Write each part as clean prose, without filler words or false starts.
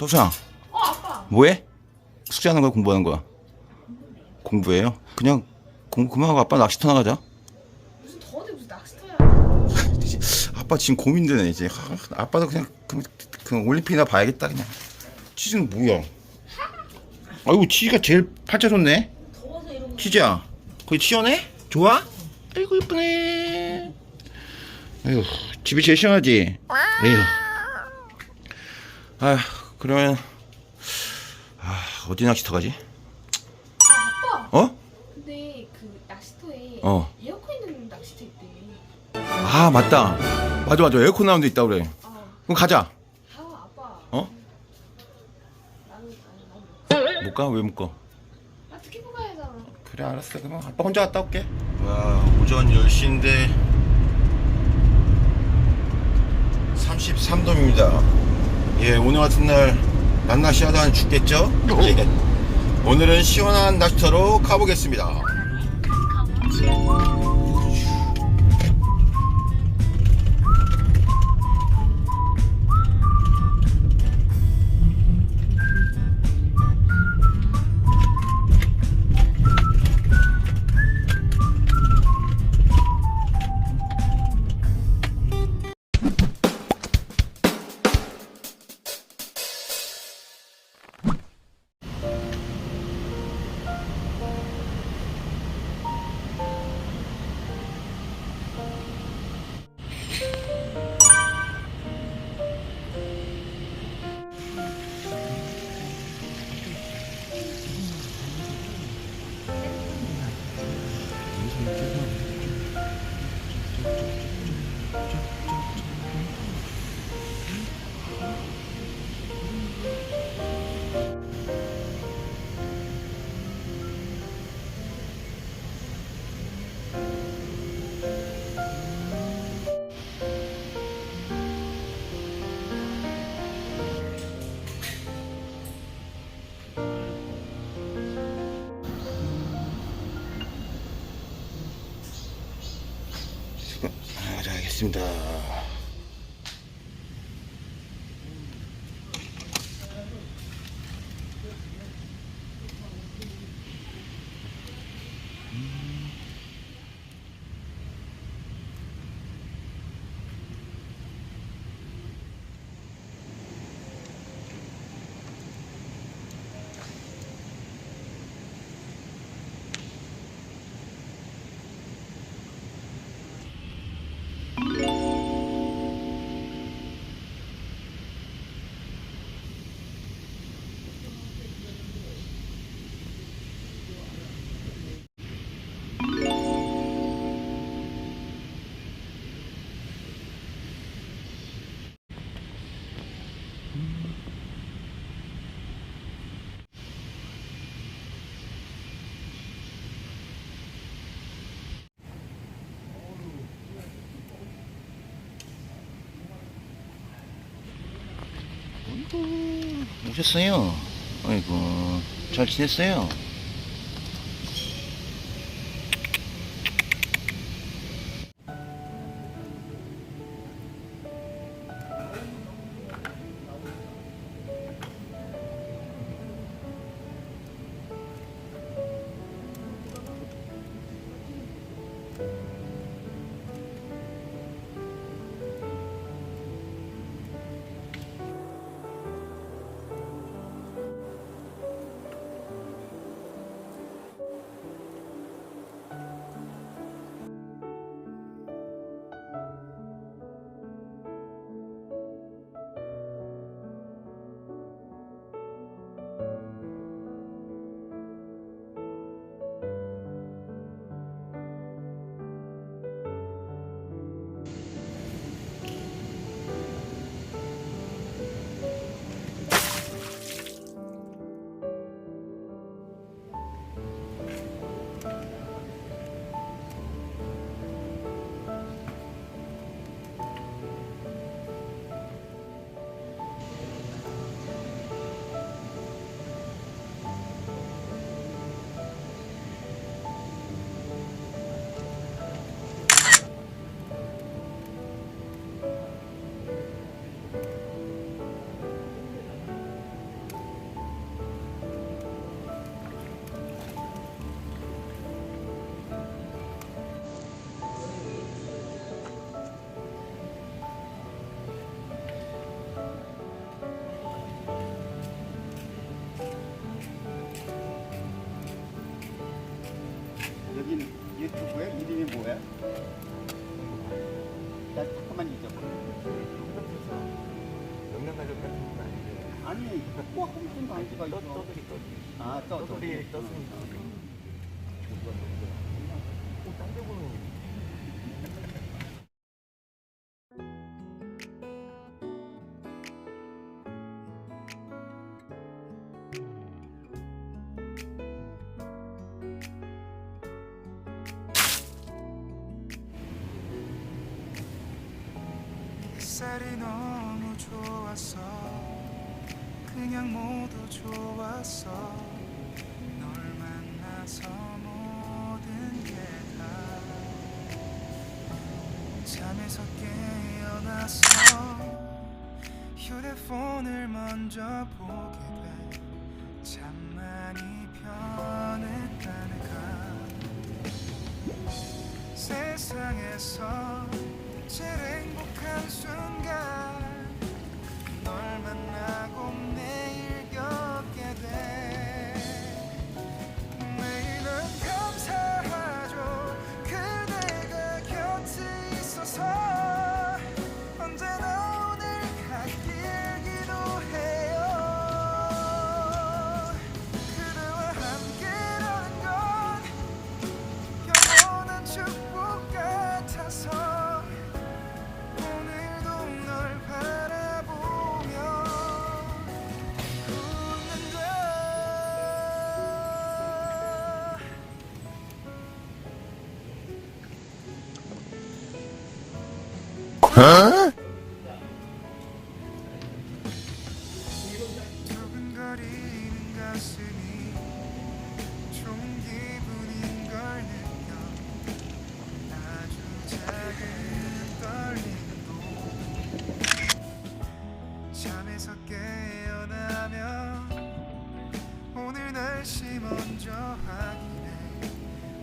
도수야, 아빠. 뭐해? 숙제하는 거야, 공부하는 거야? 공부해요? 그냥 공부 그만하고 아빠 낚시터 나가자. 무슨 더운데 무슨 낚시터야. 아빠 지금 고민되네 이제. 아빠도 그냥 그 올림픽이나 봐야겠다 그냥. 치즈는 뭐야? 아이고 치즈가 제일 팔자 좋네. 더워서 이런 거. 치즈야, 거기 시원해? 좋아? 아이고 이쁘네. 아이고 집이 제일 시원하지? 에휴. 아 그러면 어디 낚시터 가지? 아빠. 어? 근데 그 낚시터에 어. 에어컨 있는 낚시터 있대. 아 맞다. 맞아 에어컨 나오는 데 있다 그래. 그럼 가자. 아빠. 어? 나는 못 가? 왜 못 가? 특히 가야 하잖아. 그래 알았어. 그럼 아빠 혼자 갔다 올게. 와 오전 10시인데 33도입니다. 예, 오늘 같은 날 낮낚시 하다 죽겠죠? 예. 오늘은 시원한 낚시터로 가보겠습니다. 자, 알겠습니다. 오셨어요? 아이고 잘 지냈어요? 여긴 유튜브에 이름이 뭐야? 나 잠깐만 잊어버려. 영양가족 같은 건 아닌데 아니, 뭐 무슨 관계가 있어? 떠들이 아, 떠들이 떴으니까 딴데 보는 햇살이 너무 좋았어 그냥 모두 좋았어 널 만나서 모든 게 다 잠에서 깨어났어 휴대폰을 먼저 보게 돼 참 많이 변했다네가 세상에서 제일 행복한 순간 널 만나고 매일 겪게 돼 매일은 감사하죠 그대가 곁에 있어서 언제나 오늘 갈 길 기도해요 그대와 함께라는 건 영원한 축복 같아서 오늘도 널 바라보며 웃는다 두근거리는 가슴이 좋은 기분인 걸 느껴 아주 작은 떨림도 잠에서 깨어나면 오늘 날씨 먼저 확인해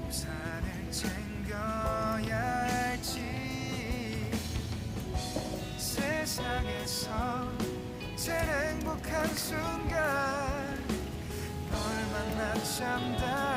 우산을 챙겨야 할지 세상에서 제일 행복한 순간 널 만나 참 다